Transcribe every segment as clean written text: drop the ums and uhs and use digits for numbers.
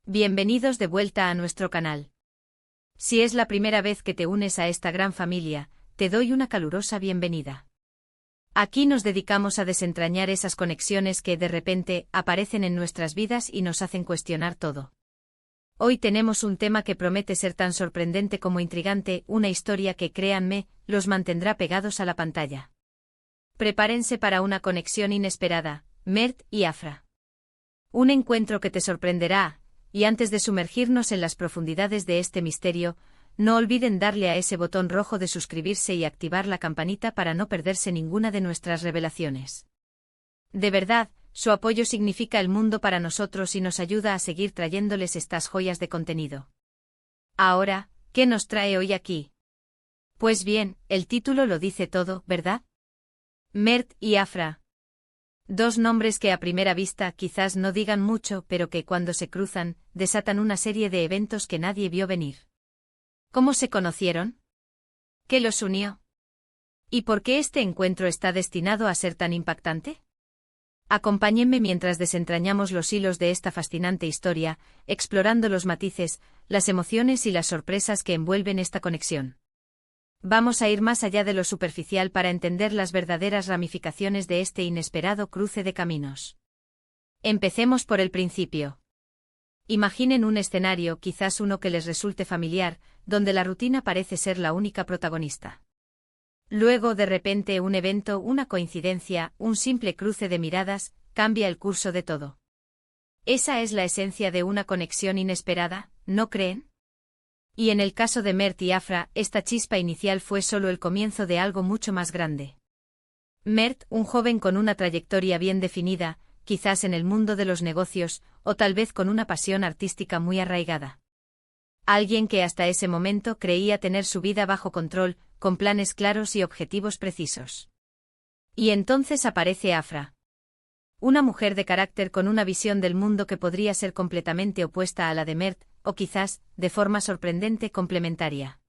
Bienvenidos de vuelta a nuestro canal. Si es la primera vez que te unes a esta gran familia, te doy una calurosa bienvenida. Aquí nos dedicamos a desentrañar esas conexiones que de repente aparecen en nuestras vidas y nos hacen cuestionar todo. Hoy tenemos un tema que promete ser tan sorprendente como intrigante, una historia que, créanme, los mantendrá pegados a la pantalla. Prepárense para una conexión inesperada, Mert y Afra. Un encuentro que te sorprenderá. Y antes de sumergirnos en las profundidades de este misterio, no olviden darle a ese botón rojo de suscribirse y activar la campanita para no perderse ninguna de nuestras revelaciones. De verdad, su apoyo significa el mundo para nosotros y nos ayuda a seguir trayéndoles estas joyas de contenido. Ahora, ¿qué nos trae hoy aquí? Pues bien, el título lo dice todo, ¿verdad? Mert y Afra. Dos nombres que a primera vista quizás no digan mucho, pero que cuando se cruzan, desatan una serie de eventos que nadie vio venir. ¿Cómo se conocieron? ¿Qué los unió? ¿Y por qué este encuentro está destinado a ser tan impactante? Acompáñenme mientras desentrañamos los hilos de esta fascinante historia, explorando los matices, las emociones y las sorpresas que envuelven esta conexión. Vamos a ir más allá de lo superficial para entender las verdaderas ramificaciones de este inesperado cruce de caminos. Empecemos por el principio. Imaginen un escenario, quizás uno que les resulte familiar, donde la rutina parece ser la única protagonista. Luego, de repente, un evento, una coincidencia, un simple cruce de miradas, cambia el curso de todo. Esa es la esencia de una conexión inesperada, ¿no creen? Y en el caso de Mert y Afra, esta chispa inicial fue solo el comienzo de algo mucho más grande. Mert, un joven con una trayectoria bien definida, quizás en el mundo de los negocios, o tal vez con una pasión artística muy arraigada. Alguien que hasta ese momento creía tener su vida bajo control, con planes claros y objetivos precisos. Y entonces aparece Afra. Una mujer de carácter con una visión del mundo que podría ser completamente opuesta a la de Mert, o quizás, de forma sorprendente, complementaria.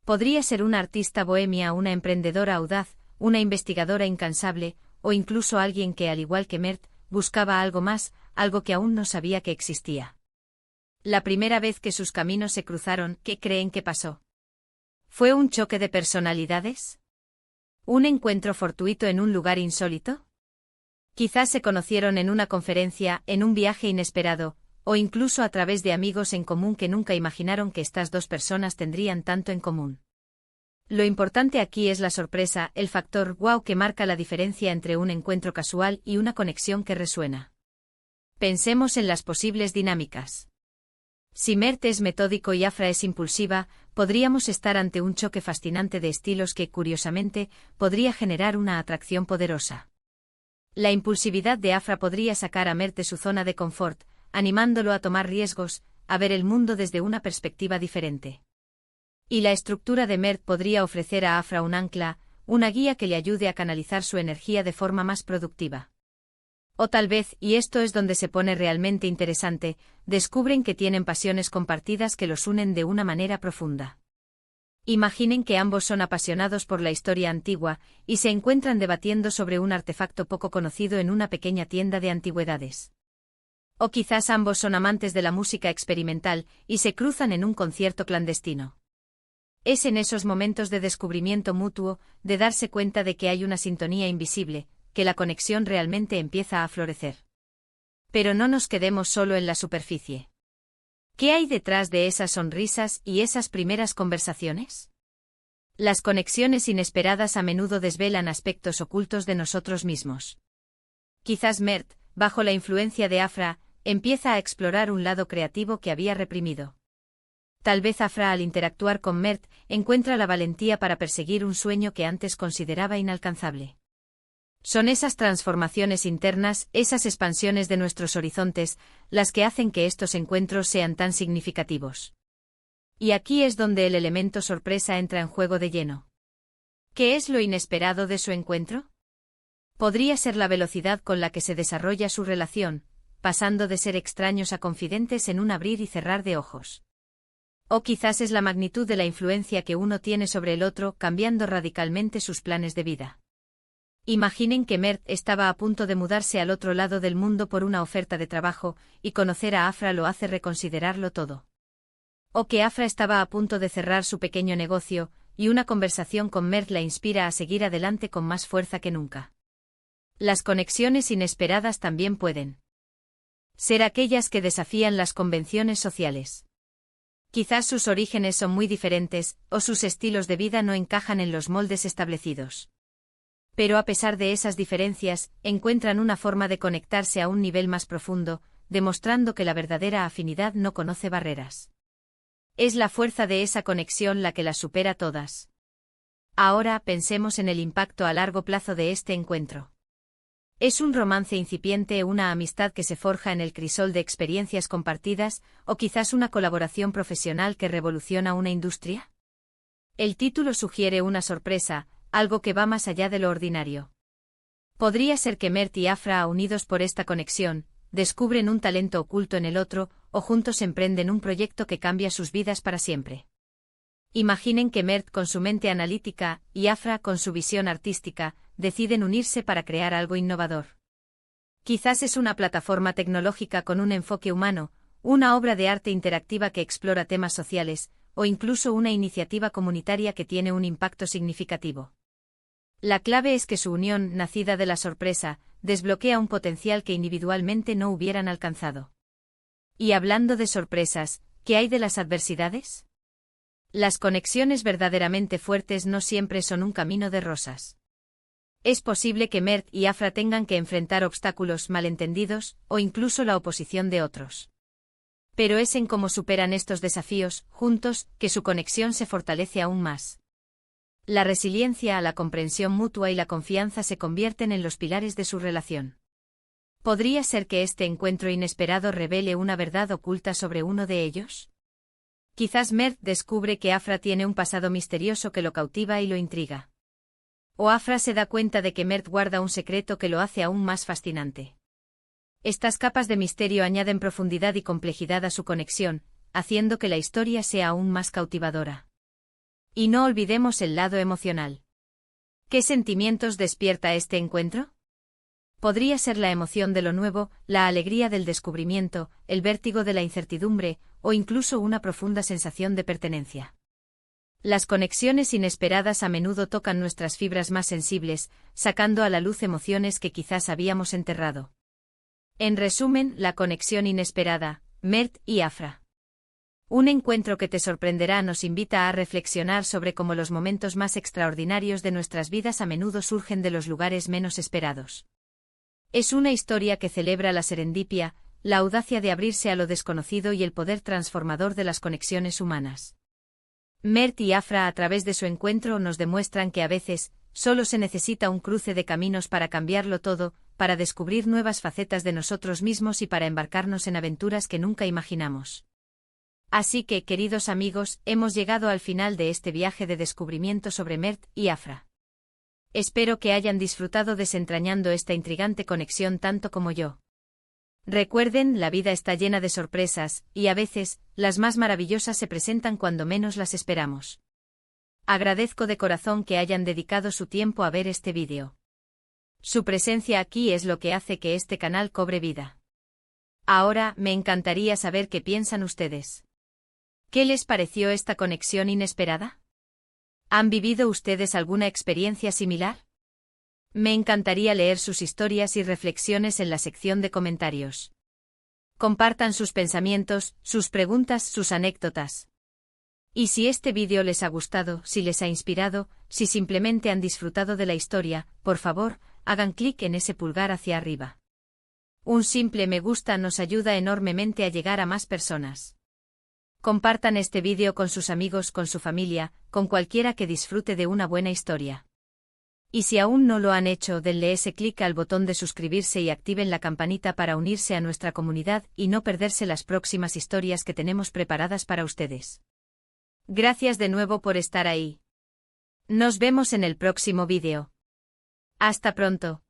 Podría ser una artista bohemia, una emprendedora audaz, una investigadora incansable, o incluso alguien que, al igual que Mert, buscaba algo más, algo que aún no sabía que existía. La primera vez que sus caminos se cruzaron, ¿qué creen que pasó? ¿Fue un choque de personalidades? ¿Un encuentro fortuito en un lugar insólito? Quizás se conocieron en una conferencia, en un viaje inesperado, o incluso a través de amigos en común que nunca imaginaron que estas dos personas tendrían tanto en común. Lo importante aquí es la sorpresa, el factor wow que marca la diferencia entre un encuentro casual y una conexión que resuena. Pensemos en las posibles dinámicas. Si Mert es metódico y Afra es impulsiva, podríamos estar ante un choque fascinante de estilos que, curiosamente, podría generar una atracción poderosa. La impulsividad de Afra podría sacar a Mert de su zona de confort, animándolo a tomar riesgos, a ver el mundo desde una perspectiva diferente. Y la estructura de Mert podría ofrecer a Afra un ancla, una guía que le ayude a canalizar su energía de forma más productiva. O tal vez, y esto es donde se pone realmente interesante, descubren que tienen pasiones compartidas que los unen de una manera profunda. Imaginen que ambos son apasionados por la historia antigua, y se encuentran debatiendo sobre un artefacto poco conocido en una pequeña tienda de antigüedades. O quizás ambos son amantes de la música experimental, y se cruzan en un concierto clandestino. Es en esos momentos de descubrimiento mutuo, de darse cuenta de que hay una sintonía invisible, que la conexión realmente empieza a florecer. Pero no nos quedemos solo en la superficie. ¿Qué hay detrás de esas sonrisas y esas primeras conversaciones? Las conexiones inesperadas a menudo desvelan aspectos ocultos de nosotros mismos. Quizás Mert, bajo la influencia de Afra, empieza a explorar un lado creativo que había reprimido. Tal vez Afra, al interactuar con Mert, encuentra la valentía para perseguir un sueño que antes consideraba inalcanzable. Son esas transformaciones internas, esas expansiones de nuestros horizontes, las que hacen que estos encuentros sean tan significativos. Y aquí es donde el elemento sorpresa entra en juego de lleno. ¿Qué es lo inesperado de su encuentro? Podría ser la velocidad con la que se desarrolla su relación, pasando de ser extraños a confidentes en un abrir y cerrar de ojos. O quizás es la magnitud de la influencia que uno tiene sobre el otro, cambiando radicalmente sus planes de vida. Imaginen que Mert estaba a punto de mudarse al otro lado del mundo por una oferta de trabajo, y conocer a Afra lo hace reconsiderarlo todo. O que Afra estaba a punto de cerrar su pequeño negocio, y una conversación con Mert la inspira a seguir adelante con más fuerza que nunca. Las conexiones inesperadas también pueden ser aquellas que desafían las convenciones sociales. Quizás sus orígenes son muy diferentes, o sus estilos de vida no encajan en los moldes establecidos. Pero a pesar de esas diferencias, encuentran una forma de conectarse a un nivel más profundo, demostrando que la verdadera afinidad no conoce barreras. Es la fuerza de esa conexión la que las supera todas. Ahora pensemos en el impacto a largo plazo de este encuentro. ¿Es un romance incipiente, una amistad que se forja en el crisol de experiencias compartidas, o quizás una colaboración profesional que revoluciona una industria? El título sugiere una sorpresa, algo que va más allá de lo ordinario. Podría ser que Mert y Afra, unidos por esta conexión, descubren un talento oculto en el otro, o juntos emprenden un proyecto que cambia sus vidas para siempre. Imaginen que Mert, con su mente analítica, y Afra, con su visión artística, deciden unirse para crear algo innovador. Quizás es una plataforma tecnológica con un enfoque humano, una obra de arte interactiva que explora temas sociales, o incluso una iniciativa comunitaria que tiene un impacto significativo. La clave es que su unión, nacida de la sorpresa, desbloquea un potencial que individualmente no hubieran alcanzado. Y hablando de sorpresas, ¿qué hay de las adversidades? Las conexiones verdaderamente fuertes no siempre son un camino de rosas. Es posible que Mert y Afra tengan que enfrentar obstáculos, malentendidos, o incluso la oposición de otros. Pero es en cómo superan estos desafíos, juntos, que su conexión se fortalece aún más. La resiliencia, la comprensión mutua y la confianza se convierten en los pilares de su relación. ¿Podría ser que este encuentro inesperado revele una verdad oculta sobre uno de ellos? Quizás Mert descubre que Afra tiene un pasado misterioso que lo cautiva y lo intriga. O Afra se da cuenta de que Mert guarda un secreto que lo hace aún más fascinante. Estas capas de misterio añaden profundidad y complejidad a su conexión, haciendo que la historia sea aún más cautivadora. Y no olvidemos el lado emocional. ¿Qué sentimientos despierta este encuentro? Podría ser la emoción de lo nuevo, la alegría del descubrimiento, el vértigo de la incertidumbre, o incluso una profunda sensación de pertenencia. Las conexiones inesperadas a menudo tocan nuestras fibras más sensibles, sacando a la luz emociones que quizás habíamos enterrado. En resumen, la conexión inesperada, Mert y Afra. Un encuentro que te sorprenderá nos invita a reflexionar sobre cómo los momentos más extraordinarios de nuestras vidas a menudo surgen de los lugares menos esperados. Es una historia que celebra la serendipia, la audacia de abrirse a lo desconocido y el poder transformador de las conexiones humanas. Mert y Afra, a través de su encuentro, nos demuestran que a veces, solo se necesita un cruce de caminos para cambiarlo todo, para descubrir nuevas facetas de nosotros mismos y para embarcarnos en aventuras que nunca imaginamos. Así que, queridos amigos, hemos llegado al final de este viaje de descubrimiento sobre Mert y Afra. Espero que hayan disfrutado desentrañando esta intrigante conexión tanto como yo. Recuerden, la vida está llena de sorpresas, y a veces, las más maravillosas se presentan cuando menos las esperamos. Agradezco de corazón que hayan dedicado su tiempo a ver este vídeo. Su presencia aquí es lo que hace que este canal cobre vida. Ahora, me encantaría saber qué piensan ustedes. ¿Qué les pareció esta conexión inesperada? ¿Han vivido ustedes alguna experiencia similar? Me encantaría leer sus historias y reflexiones en la sección de comentarios. Compartan sus pensamientos, sus preguntas, sus anécdotas. Y si este vídeo les ha gustado, si les ha inspirado, si simplemente han disfrutado de la historia, por favor, hagan clic en ese pulgar hacia arriba. Un simple me gusta nos ayuda enormemente a llegar a más personas. Compartan este vídeo con sus amigos, con su familia, con cualquiera que disfrute de una buena historia. Y si aún no lo han hecho, denle ese clic al botón de suscribirse y activen la campanita para unirse a nuestra comunidad y no perderse las próximas historias que tenemos preparadas para ustedes. Gracias de nuevo por estar ahí. Nos vemos en el próximo vídeo. Hasta pronto.